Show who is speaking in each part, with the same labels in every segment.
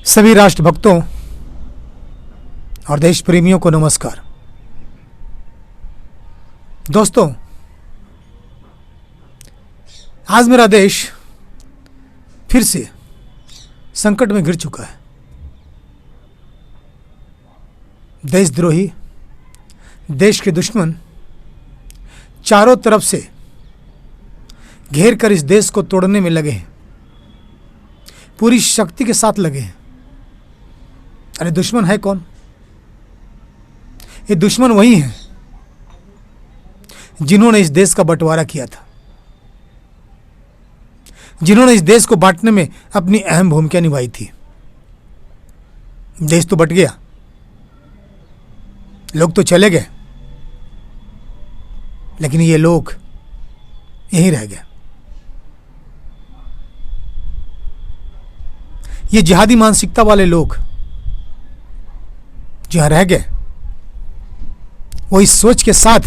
Speaker 1: सभी राष्ट्रभक्तों और देश प्रेमियों को नमस्कार। दोस्तों, आज मेरा देश फिर से संकट में घिर चुका है। देशद्रोही, देश के दुश्मन चारों तरफ से घेर कर इस देश को तोड़ने में लगे हैं, पूरी शक्ति के साथ लगे हैं। अरे दुश्मन है कौन? ये दुश्मन वही हैं जिन्होंने इस देश का बंटवारा किया था, जिन्होंने इस देश को बांटने में अपनी अहम भूमिका निभाई थी। देश तो बट गया, लोग तो चले गए, लेकिन ये लोग यहीं रह गए। ये जिहादी मानसिकता वाले लोग जो यहां रह गए, वो इस सोच के साथ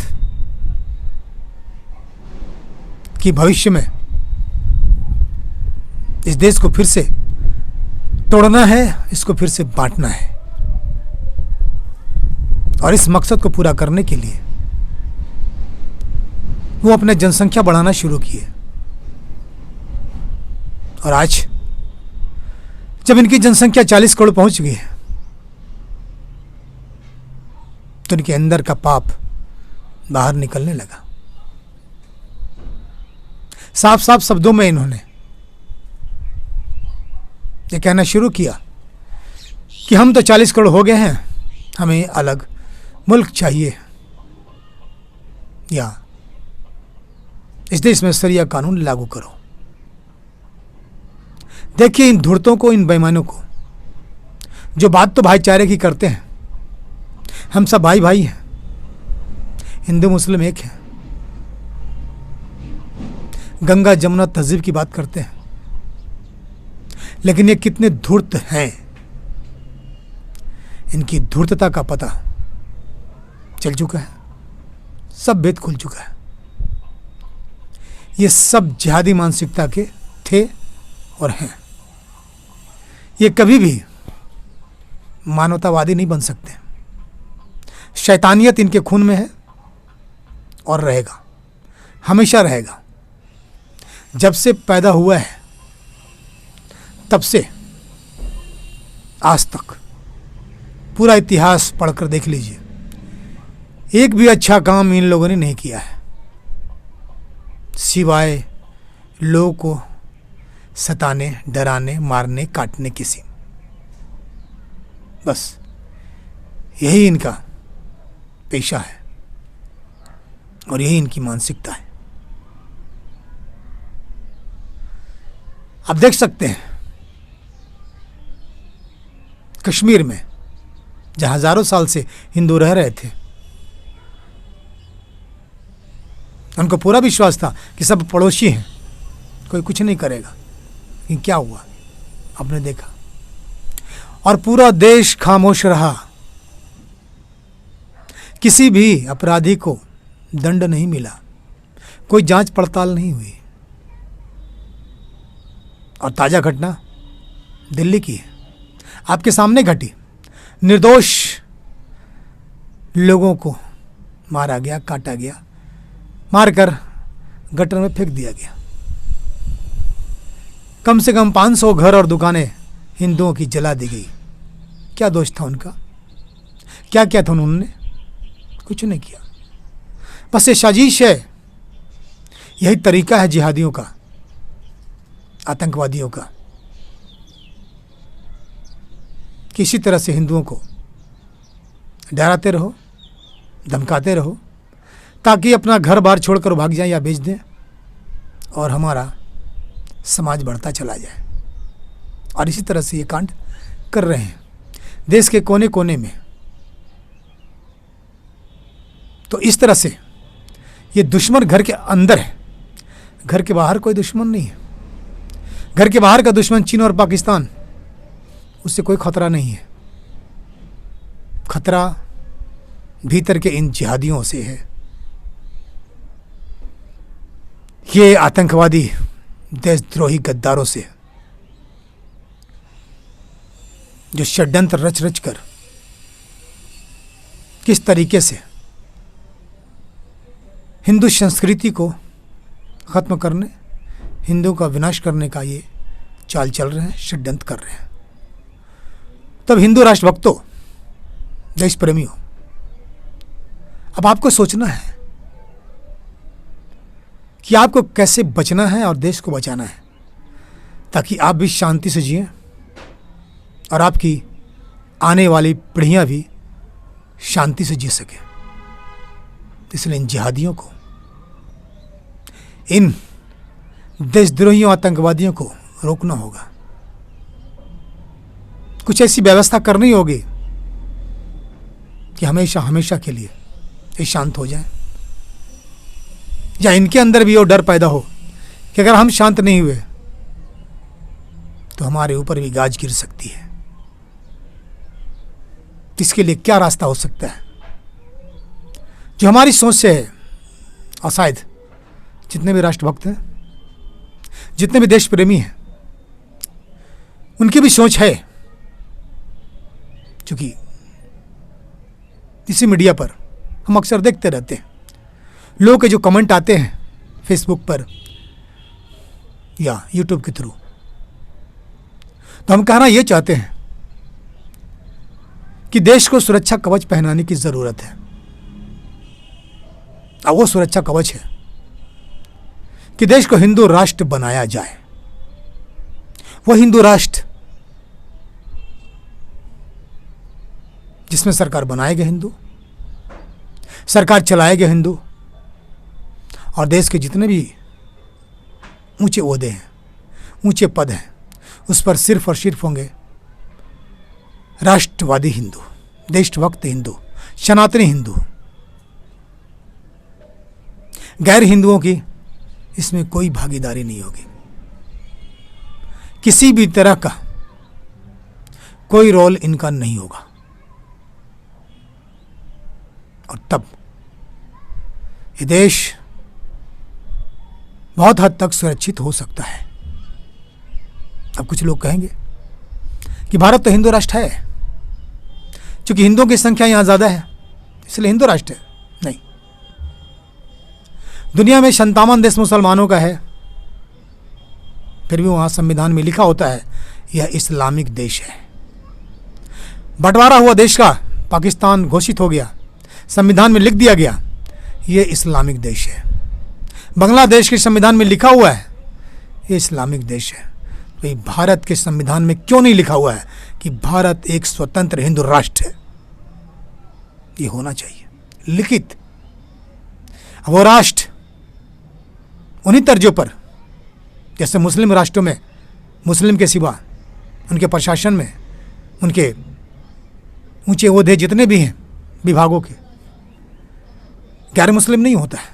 Speaker 1: कि भविष्य में इस देश को फिर से तोड़ना है, इसको फिर से बांटना है, और इस मकसद को पूरा करने के लिए वो अपने जनसंख्या बढ़ाना शुरू किए। और आज जब इनकी जनसंख्या 40 करोड़ पहुंच गई है, तो इनके अंदर का पाप बाहर निकलने लगा। साफ साफ शब्दों में इन्होंने ये कहना शुरू किया कि हम तो 40 करोड़ हो गए हैं, हमें अलग मुल्क चाहिए, या इस देश में शरिया कानून लागू करो। देखिए इन धूर्तों को, इन बेईमानों को, जो बात तो भाईचारे की करते हैं। हम सब भाई भाई हैं, हिंदू मुस्लिम एक हैं, गंगा जमुना तहजीब की बात करते हैं, लेकिन ये कितने धूर्त हैं, इनकी धूर्तता का पता चल चुका है, सब भेद खुल चुका है। ये सब जिहादी मानसिकता के थे और हैं। ये कभी भी मानवतावादी नहीं बन सकते। शैतानियत इनके खून में है और रहेगा, हमेशा रहेगा। जब से पैदा हुआ है तब से आज तक पूरा इतिहास पढ़कर देख लीजिए, एक भी अच्छा काम इन लोगों ने नहीं किया है, सिवाय लोगों को सताने, डराने, मारने, काटने की। बस यही इनका पेशा है और यही इनकी मानसिकता है। आप देख सकते हैं कश्मीर में, जहां हजारों साल से हिंदू रह रहे थे, उनको पूरा विश्वास था कि सब पड़ोसी हैं, कोई कुछ नहीं करेगा। लेकिन क्या हुआ आपने देखा, और पूरा देश खामोश रहा। किसी भी अपराधी को दंड नहीं मिला, कोई जांच पड़ताल नहीं हुई। और ताजा घटना दिल्ली की है, आपके सामने घटी। निर्दोष लोगों को मारा गया, काटा गया, मारकर गटर में फेंक दिया गया। कम से कम 500 घर और दुकानें हिंदुओं की जला दी गई। क्या दोष था उनका? क्या किया था उन्होंने? कुछ नहीं किया। बस ये साजिश है, यही तरीका है जिहादियों का, आतंकवादियों का, किसी तरह से हिंदुओं को डराते रहो, धमकाते रहो, ताकि अपना घर बार छोड़कर भाग जाएं या बेच दें, और हमारा समाज बढ़ता चला जाए। और इसी तरह से ये कांड कर रहे हैं देश के कोने कोने में। तो इस तरह से ये दुश्मन घर के अंदर है, घर के बाहर कोई दुश्मन नहीं है। घर के बाहर का दुश्मन चीन और पाकिस्तान, उससे कोई खतरा नहीं है। खतरा भीतर के इन जिहादियों से है। ये आतंकवादी देशद्रोही गद्दारों से। जो षड्यंत्र रच रच कर किस तरीके से हिंदू संस्कृति को खत्म करने, हिंदू का विनाश करने का ये चाल चल रहे हैं, षड्यंत्र कर रहे हैं। तब हिंदू राष्ट्रभक्तों, देश प्रेमियों, अब आपको सोचना है कि आपको कैसे बचना है और देश को बचाना है, ताकि आप भी शांति से जिएं और आपकी आने वाली पीढ़ियां भी शांति से जी सकें। इसलिए इन जिहादियों को, इन देशद्रोहियों, आतंकवादियों को रोकना होगा। कुछ ऐसी व्यवस्था करनी होगी कि हमेशा हमेशा के लिए ये शांत हो जाए, या इनके अंदर भी वो डर पैदा हो कि अगर हम शांत नहीं हुए तो हमारे ऊपर भी गाज गिर सकती है। इसके लिए क्या रास्ता हो सकता है जो हमारी सोच से है, और शायद जितने भी राष्ट्रभक्त हैं, जितने भी देश प्रेमी हैं, उनकी भी सोच है। क्योंकि इसी मीडिया पर हम अक्सर देखते रहते हैं लोगों के जो कमेंट आते हैं फेसबुक पर या यूट्यूब के थ्रू, तो हम कहना ये चाहते हैं कि देश को सुरक्षा कवच पहनाने की जरूरत है। और वो सुरक्षा कवच है कि देश को हिंदू राष्ट्र बनाया जाए। वो हिंदू राष्ट्र जिसमें सरकार बनाएगा हिंदू, सरकार चलाएगा हिंदू, और देश के जितने भी ऊंचे ओहदे हैं, ऊंचे पद हैं, उस पर सिर्फ और सिर्फ होंगे राष्ट्रवादी हिंदू, देशभक्त हिंदू, सनातनी हिंदू। गैर हिंदुओं की इसमें कोई भागीदारी नहीं होगी। किसी भी तरह का कोई रोल इनका नहीं होगा। और तब ये देश बहुत हद तक सुरक्षित हो सकता है। अब कुछ लोग कहेंगे कि भारत तो हिंदू राष्ट्र है, क्योंकि हिंदुओं की संख्या यहां ज्यादा है इसलिए हिंदू राष्ट्र है। नहीं, दुनिया में 57 देश मुसलमानों का है, फिर भी वहां संविधान में लिखा होता है यह इस्लामिक देश है। बंटवारा हुआ देश का पाकिस्तान घोषित हो गया, संविधान में लिख दिया गया यह इस्लामिक देश है। बांग्लादेश के संविधान में लिखा हुआ है यह इस्लामिक देश है। तो भारत के संविधान में क्यों नहीं लिखा हुआ है कि भारत एक स्वतंत्र हिंदू राष्ट्र है? ये होना चाहिए लिखित। वो राष्ट्र उन्हीं तर्जों पर, जैसे मुस्लिम राष्ट्रों में मुस्लिम के सिवा उनके प्रशासन में उनके ऊंचे ओहदे जितने भी हैं विभागों के, गैर मुस्लिम नहीं होता है,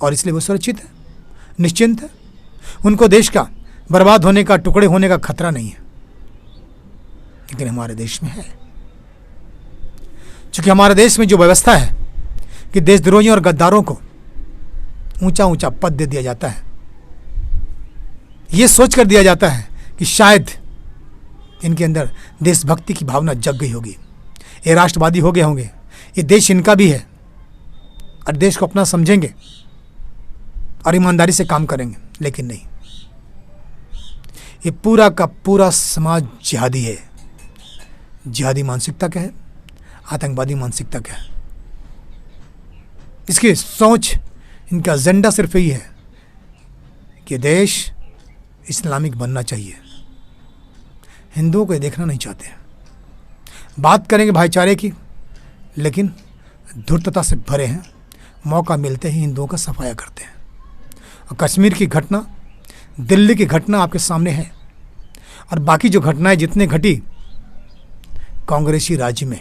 Speaker 1: और इसलिए वो सुरक्षित है, निश्चिंत है। उनको देश का बर्बाद होने का, टुकड़े होने का खतरा नहीं है। लेकिन हमारे देश में है, क्योंकि हमारे देश में जो व्यवस्था है कि देशद्रोहियों और गद्दारों को ऊंचा ऊंचा पद दे दिया जाता है, यह सोच कर दिया जाता है कि शायद इनके अंदर देशभक्ति की भावना जग गई होगी, ये राष्ट्रवादी हो गए होंगे, ये देश इनका भी है और देश को अपना समझेंगे और ईमानदारी से काम करेंगे। लेकिन नहीं, ये पूरा का पूरा समाज जिहादी है। जिहादी मानसिकता क्या है, आतंकवादी मानसिकता क्या है, इसकी सोच, इनका एजेंडा सिर्फ यही है कि देश इस्लामिक बनना चाहिए। हिंदुओं को ये देखना नहीं चाहते। बात करेंगे भाईचारे की, लेकिन धूर्तता से भरे हैं, मौका मिलते ही हिंदुओं का सफाया करते हैं। और कश्मीर की घटना, दिल्ली की घटना आपके सामने है, और बाकी जो घटनाएं जितने घटी कांग्रेसी राज्य में,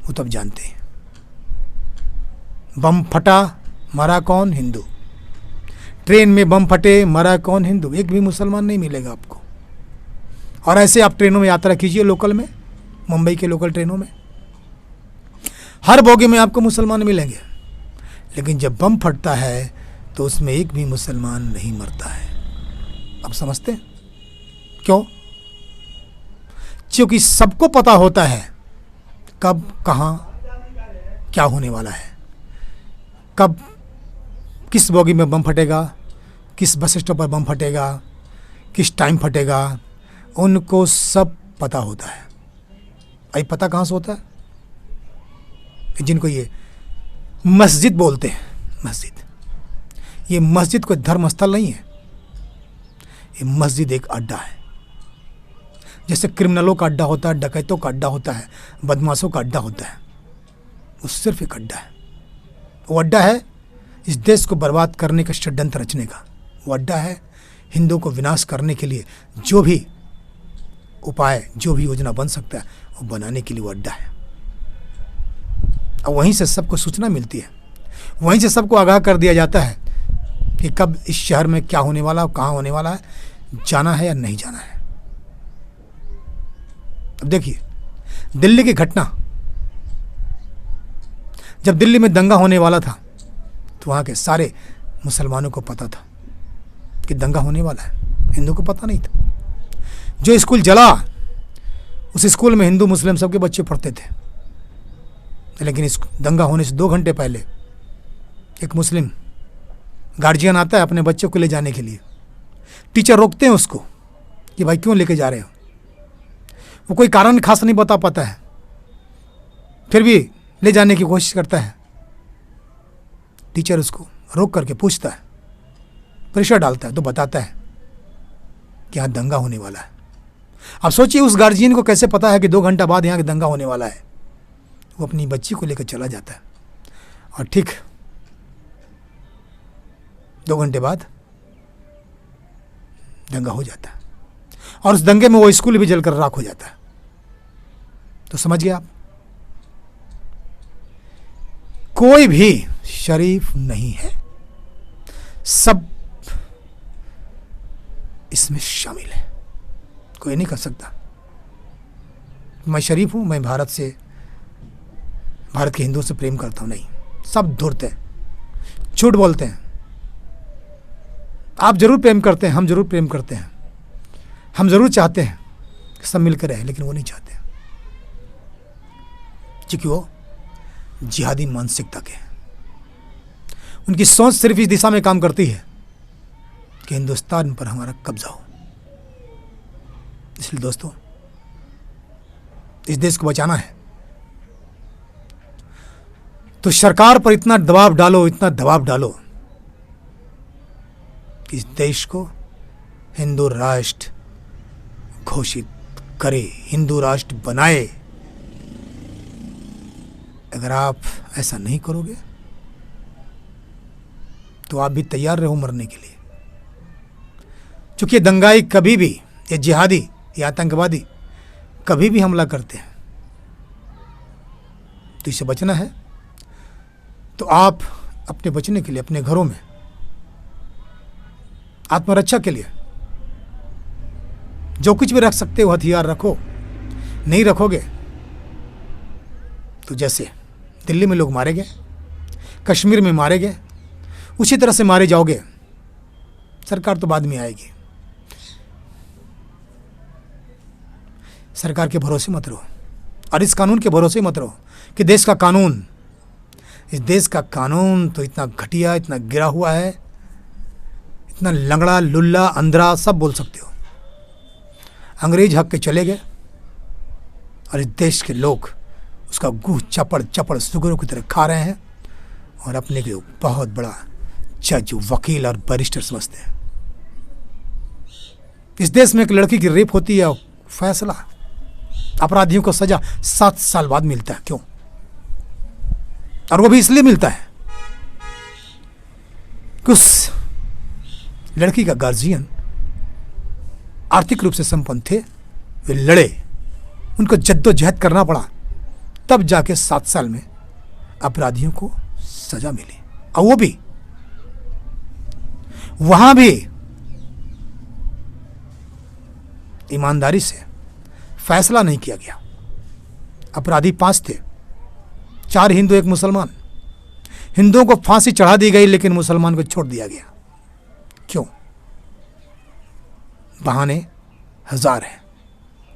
Speaker 1: वो तब जानते हैं। बम फटा, मरा कौन? हिंदू। ट्रेन में बम फटे, मरा कौन? हिंदू। एक भी मुसलमान नहीं मिलेगा आपको। और ऐसे आप ट्रेनों में यात्रा कीजिए, लोकल में, मुंबई के लोकल ट्रेनों में, हर बोगी में आपको मुसलमान मिलेंगे। लेकिन जब बम फटता है तो उसमें एक भी मुसलमान नहीं मरता है। आप समझते हैं क्यों? क्योंकि सबको पता होता है कब कहाँ क्या होने वाला है, कब किस बोगी में बम फटेगा, किस बस स्टॉप पर बम फटेगा, किस टाइम फटेगा, उनको सब पता होता है। आई पता कहाँ से होता है? जिनको ये मस्जिद बोलते हैं, मस्जिद, ये मस्जिद कोई धर्म स्थल नहीं है, ये मस्जिद एक अड्डा है। जैसे क्रिमिनलों का अड्डा होता है, डकैतों का अड्डा होता है, बदमाशों का अड्डा होता है, वो सिर्फ एक अड्डा है। वो अड्डा है इस देश को बर्बाद करने का षड्यंत्र रचने का। वो अड्डा है हिंदुओं को विनाश करने के लिए जो भी उपाय, जो भी योजना बन सकता है वो बनाने के लिए वो अड्डा है। और वहीं से सबको सूचना मिलती है, वहीं से सबको आगाह कर दिया जाता है कि कब इस शहर में क्या होने वाला, कहाँ होने वाला है, जाना है या नहीं जाना है। अब देखिए दिल्ली की घटना, जब दिल्ली में दंगा होने वाला था तो वहाँ के सारे मुसलमानों को पता था कि दंगा होने वाला है, हिंदुओं को पता नहीं था। जो स्कूल जला, उस स्कूल में हिंदू मुस्लिम सबके बच्चे पढ़ते थे, लेकिन इस दंगा होने से 2 घंटे पहले एक मुस्लिम गार्जियन आता है अपने बच्चों को ले जाने के लिए। टीचर रोकते हैं उसको कि भाई क्यों लेके जा रहे हो। वो कोई कारण खास नहीं बता पाता है, फिर भी ले जाने की कोशिश करता है। टीचर उसको रोक करके पूछता है, प्रेशर डालता है, तो बताता है कि यहाँ दंगा होने वाला है। अब सोचिए उस गार्जियन को कैसे पता है कि 2 घंटा बाद यहाँ दंगा होने वाला है। वो अपनी बच्ची को लेकर चला जाता है और ठीक 2 घंटे बाद दंगा हो जाता है और उस दंगे में वो स्कूल भी जलकर राख हो जाता है। तो समझ गए आप, कोई भी शरीफ नहीं है, सब इसमें शामिल है। कोई नहीं कर सकता मैं शरीफ हूं, मैं भारत के हिंदुओं से प्रेम करता हूं, नहीं। सब धूर्त हैं, झूठ बोलते हैं। आप जरूर प्रेम करते हैं, हम जरूर प्रेम करते हैं, हम जरूर चाहते हैं कि सब मिलकर रहे, लेकिन वो नहीं चाहते क्योंकि वो जिहादी मानसिकता के। उनकी सोच सिर्फ इस दिशा में काम करती है कि हिंदुस्तान पर हमारा कब्जा हो। इसलिए दोस्तों, इस देश को बचाना है तो सरकार पर इतना दबाव डालो, इतना दबाव डालो कि इस देश को हिंदू राष्ट्र घोषित करे, हिंदू राष्ट्र बनाए। अगर आप ऐसा नहीं करोगे तो आप भी तैयार रहो मरने के लिए, क्योंकि दंगाई कभी भी, ये जिहादी, ये आतंकवादी कभी भी हमला करते हैं। तो इससे बचना है तो आप अपने बचने के लिए अपने घरों में आत्मरक्षा के लिए जो कुछ भी रख सकते हो हथियार रखो। नहीं रखोगे तो जैसे दिल्ली में लोग मारे गए, कश्मीर में मारे गए, उसी तरह से मारे जाओगे। सरकार तो बाद में आएगी, सरकार के भरोसे मत रहो और इस कानून के भरोसे मत रहो कि देश का कानून, इस देश का कानून तो इतना घटिया, इतना गिरा हुआ है, इतना लंगड़ा, लुल्ला, अंधरा, सब बोल सकते हो। अंग्रेज हक के चले गए और इस देश के लोग उसका गुह चपड़ चपड़ सुगरों की तरह खा रहे हैं और अपने को बहुत बड़ा जज, वकील और बैरिस्टर समझते हैं। इस देश में एक लड़की की रेप होती है, फैसला अपराधियों को सजा 7 साल बाद मिलता है। क्यों? और वो भी इसलिए मिलता है कि उस लड़की का गार्जियन आर्थिक रूप से संपन्न थे, वे लड़े, उनको जद्दोजहद करना पड़ा, तब जाके 7 साल में अपराधियों को सजा मिली। और वो भी वहां भी ईमानदारी से फैसला नहीं किया गया। अपराधी 5 थे, 4 हिंदू, 1 मुसलमान। हिंदुओं को फांसी चढ़ा दी गई लेकिन मुसलमान को छोड़ दिया गया। क्यों? बहाने 1000 हैं,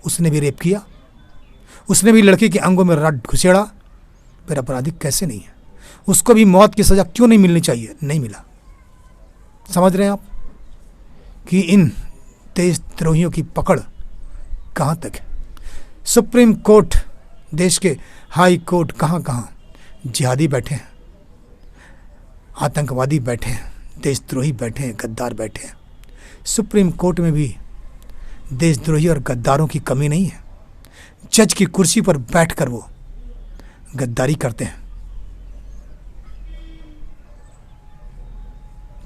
Speaker 1: उसने भी रेप किया, उसने भी लड़के के अंगों में रड घुसेड़ा, फिर अपराधी कैसे नहीं है? उसको भी मौत की सज़ा क्यों नहीं मिलनी चाहिए? नहीं मिला। समझ रहे हैं आप कि इन देशद्रोहियों की पकड़ कहाँ तक है? सुप्रीम कोर्ट, देश के हाई कोर्ट कहाँ कहाँ जिहादी बैठे हैं, आतंकवादी बैठे हैं, देशद्रोही बैठे हैं, गद्दार बैठे हैं। सुप्रीम कोर्ट में भी देशद्रोही और गद्दारों की कमी नहीं है। जज की कुर्सी पर बैठकर वो गद्दारी करते हैं,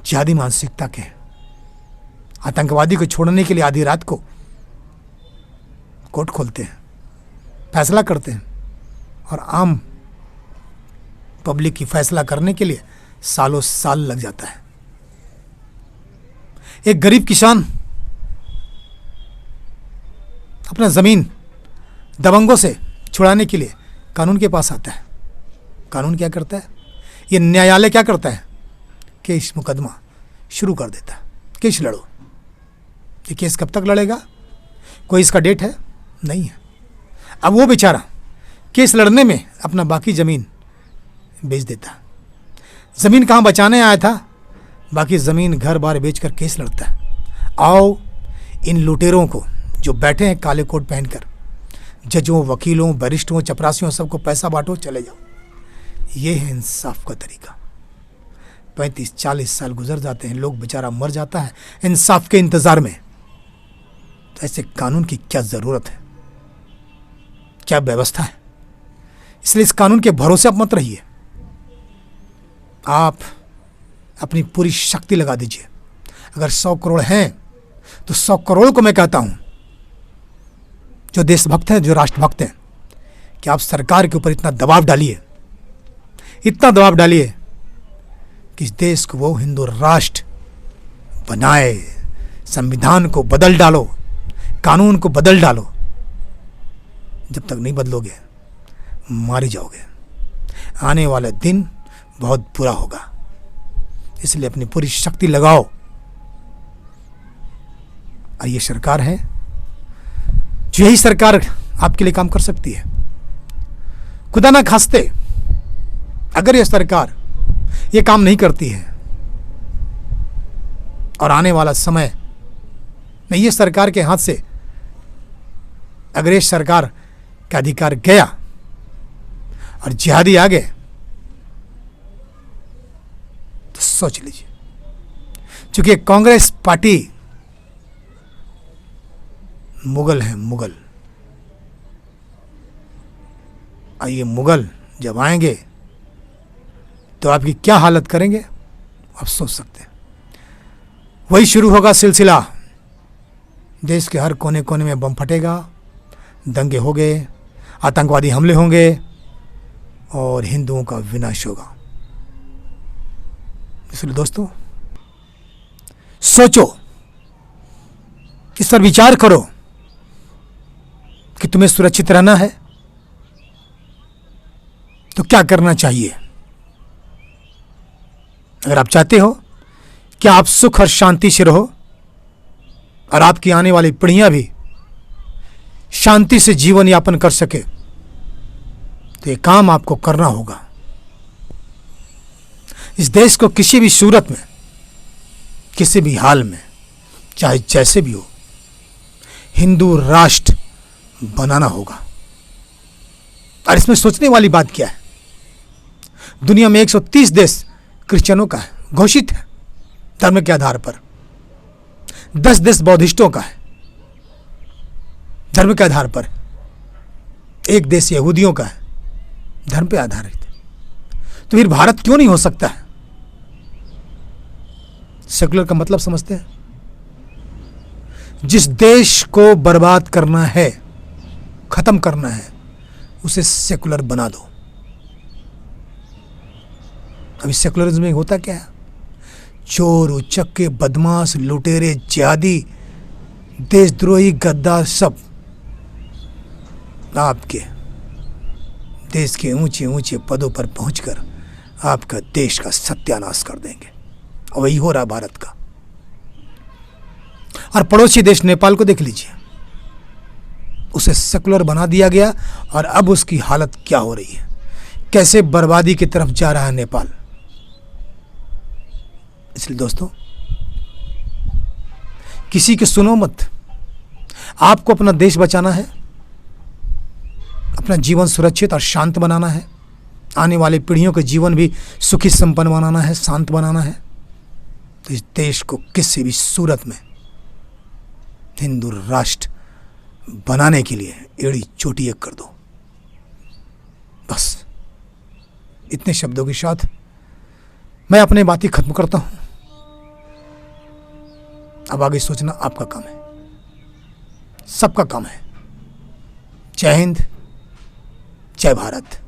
Speaker 1: जिहादी मानसिकता के, आतंकवादी को छोड़ने के लिए आधी रात को कोर्ट खोलते हैं, फैसला करते हैं, और आम पब्लिक की फैसला करने के लिए सालों साल लग जाता है। एक गरीब किसान अपना जमीन दबंगों से छुड़ाने के लिए कानून के पास आता है। कानून क्या करता है? ये न्यायालय क्या करता है? केस मुकदमा शुरू कर देता है, केस लड़ो। ये केस कब तक लड़ेगा? कोई इसका डेट है? नहीं है। अब वो बेचारा केस लड़ने में अपना बाकी ज़मीन बेच देता है। ज़मीन कहाँ बचाने आया था, बाकी ज़मीन घर बार बेचकर केस लड़ता है। आओ इन लुटेरों को जो बैठे हैं काले कोट पहनकर, जजों, वकीलों, बैरिस्टरों, चपरासियों, सबको पैसा बांटो, चले जाओ। ये है इंसाफ का तरीका। 35-40 साल गुजर जाते हैं, लोग बेचारा मर जाता है इंसाफ के इंतज़ार में। तो ऐसे कानून की क्या ज़रूरत है? क्या व्यवस्था है? इसलिए इस कानून के भरोसे आप मत रहिए। आप अपनी पूरी शक्ति लगा दीजिए। अगर 100 करोड़ हैं तो 100 करोड़ को मैं कहता हूं, जो देशभक्त हैं, जो राष्ट्रभक्त हैं, कि आप सरकार के ऊपर इतना दबाव डालिए, इतना दबाव डालिए कि इस देश को वो हिंदू राष्ट्र बनाए। संविधान को बदल डालो, कानून को बदल डालो। जब तक नहीं बदलोगे मारे जाओगे। आने वाला दिन बहुत बुरा होगा। इसलिए अपनी पूरी शक्ति लगाओ। और ये सरकार है जो, यही सरकार आपके लिए काम कर सकती है। खुदा ना खास्ते अगर ये सरकार ये काम नहीं करती है और आने वाला समय में ये सरकार के हाथ से अगर ये सरकार का अधिकार गया और जिहादी आ गए, तो सोच लीजिए। क्योंकि कांग्रेस पार्टी मुगल है, मुगल। और ये मुगल जब आएंगे तो आपकी क्या हालत करेंगे आप सोच सकते हैं। वही शुरू होगा सिलसिला। देश के हर कोने कोने में बम फटेगा, दंगे होंगे, आतंकवादी हमले होंगे और हिंदुओं का विनाश होगा। इसलिए दोस्तों सोचो, इस पर विचार करो कि तुम्हें सुरक्षित रहना है तो क्या करना चाहिए। अगर आप चाहते हो कि आप सुख और शांति से रहो और आपकी आने वाली पीढ़ियां भी शांति से जीवन यापन कर सके, तो ये काम आपको करना होगा। इस देश को किसी भी सूरत में, किसी भी हाल में, चाहे जैसे भी हो, हिंदू राष्ट्र बनाना होगा। और इसमें सोचने वाली बात क्या है? दुनिया में 130 देश क्रिश्चियनों का है, घोषित है धर्म के आधार पर। 10 देश बौद्धिस्टों का है, धर्म के आधार पर। 1 देश यहूदियों का है, धर्म पे आधारित। तो फिर भारत क्यों नहीं हो सकता है? सेकुलर का मतलब समझते हैं? जिस देश को बर्बाद करना है, खत्म करना है, उसे सेकुलर बना दो। अभी सेकुलरिज्म में होता क्या है? चोर, उचक्के, बदमाश, लुटेरे, जिहादी, देशद्रोही, गद्दार सब आपके देश के ऊंचे ऊंचे पदों पर पहुंचकर आपका देश का सत्यानाश कर देंगे। और वही हो रहा भारत का। और पड़ोसी देश नेपाल को देख लीजिए, उसे सेकुलर बना दिया गया और अब उसकी हालत क्या हो रही है, कैसे बर्बादी की तरफ जा रहा है नेपाल। इसलिए दोस्तों, किसी की सुनो मत। आपको अपना देश बचाना है, अपना जीवन सुरक्षित और शांत बनाना है, आने वाली पीढ़ियों के जीवन भी सुखी संपन्न बनाना है, शांत बनाना है। तो इस देश को किसी भी सूरत में हिंदू राष्ट्र बनाने के लिए एड़ी चोटी एक कर दो। बस इतने शब्दों के साथ मैं अपनी बातें खत्म करता हूं। अब आगे सोचना आपका काम है, सबका काम है। जय हिंद, जय भारत।